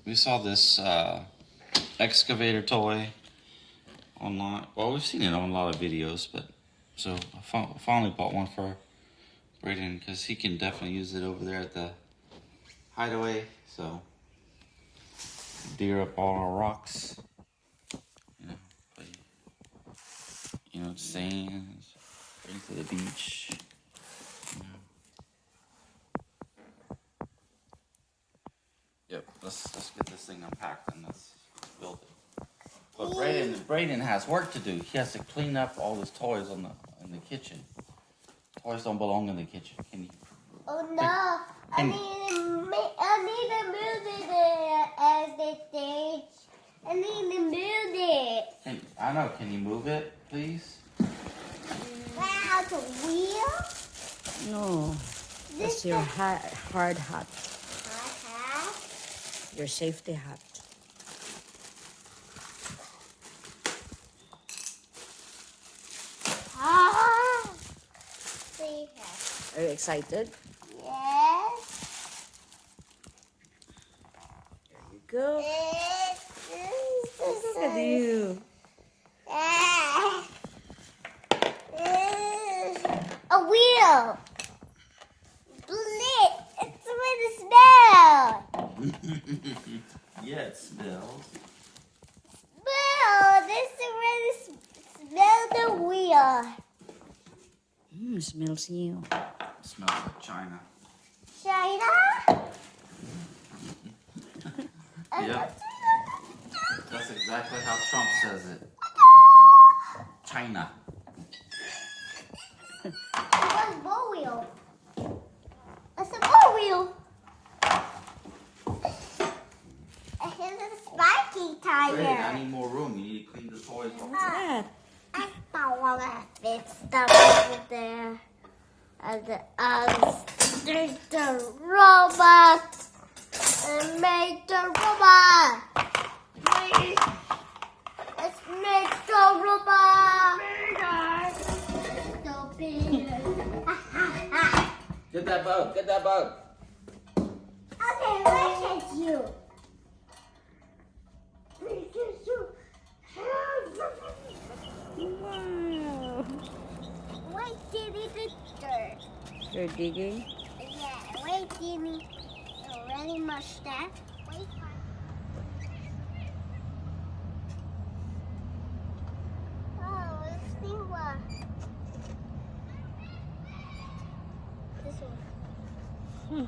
we saw this excavator toy online. Well, we've seen it on a lot of videos, but so I finally bought one for Brayden because he can definitely use it over there at the hideaway. So dig up all our rocks, play, sand, bring to the beach. Yep, let's get this thing unpacked and let's build it. But Brayden has work to do. He has to clean up all his toys in the kitchen. Toys don't belong in the kitchen. Can you? Oh no! I need to move it as the stage. I need to move it. I know. Can you move it, please? Wow, the wheel? No, that's your hard hat. Hard hat? Your safety hat. Ah! Safe hat. Are you excited? Yes. There you go. Look at you. A wheel. Lit. It's really smell. Yeah, it smells. Smell. This really smell the wheel. Smells new. It smells like China. China? Yeah. That's exactly how Trump says it. China. What's ball wheel? It's a ball wheel. Here's a spiky Brayden, I tire. need more room. You need to clean the toys off. What's that? I don't want to fit stuff over there. There's the robot. And make the robot. Let's make the robot. So big. Get that boat. Get that boat. Okay, where is you? Wow. Wait, Diddy, the dirt. You're digging? Yeah, wait, Diddy. Already much that. Wait. Oh, this thing was. This one.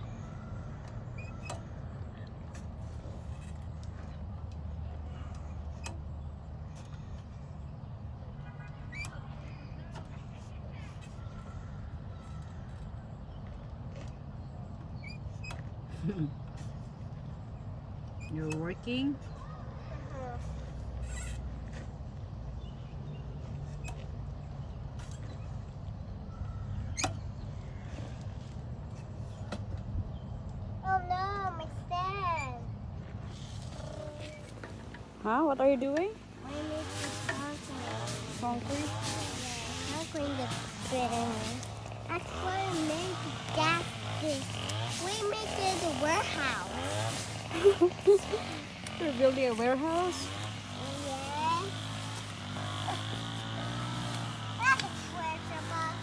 You're working? Oh no, my stand. Huh? What are you doing? I need this concrete. Concrete? Yeah, concrete the bed. That's what we make that thing. We make it a warehouse. You're building a warehouse? Yeah. That's a treasure box.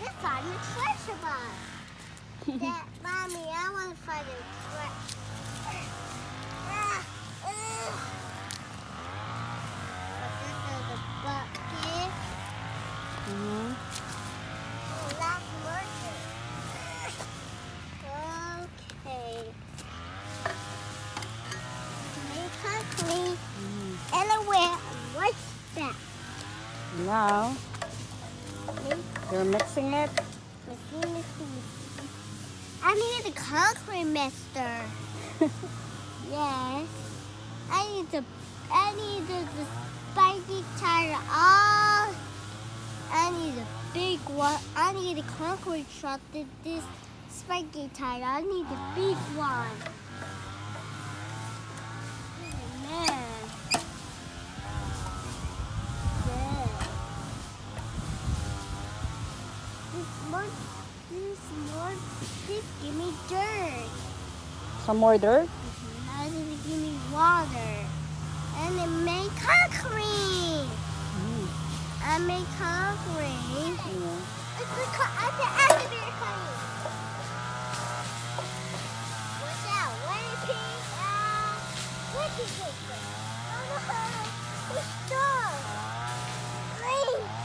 This on the treasure box. That, Mommy, I want to find a treasure. This is a bucket. Mm-hmm. Oh, that's working. Okay. Make concrete. And a where? What's that? Now, you're mixing it? I need a concrete mixer. Yes. I need the spiky tire. Oh, I need a big one. I need a concrete truck with this spiky tire. I need a big one. Oh, man. Yeah. Please give me dirt. Some more dirt? Now give me water. And it made concrete. I made concrete. Yeah. It's the excavator coming. Watch out. Where is he? Where is he? Oh no. He's stuck. Green.